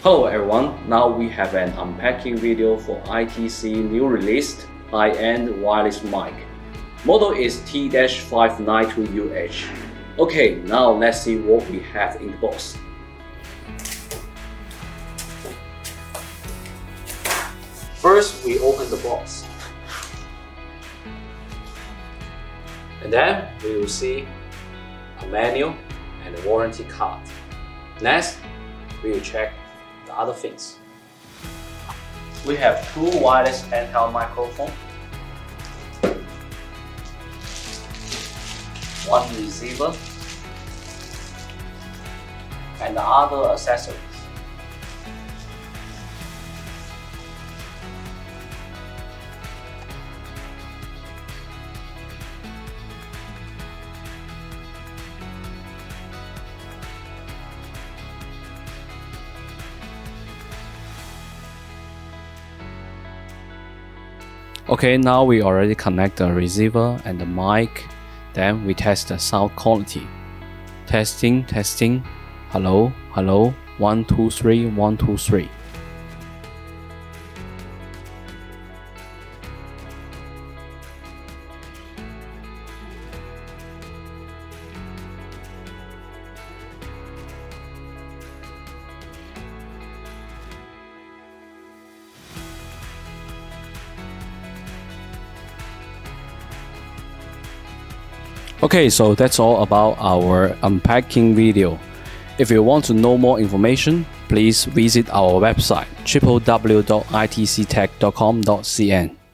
Hello everyone, now we have an unpacking video for ITC new released high-end wireless mic. Model is T-592UH. Okay, now let's see what we have in the box. First, we open the box. And then we will see a manual and a warranty card. Next, we will check the other things. We have two wireless handheld microphones, one receiver, and the other accessories. Okay, now we already connect the receiver and the mic. Then we test the sound quality. Testing. Hello. 1 2 3 1 2 3. Okay, so that's all about our unpacking video. If you want to know more information, please visit our website www.itctech.com.cn.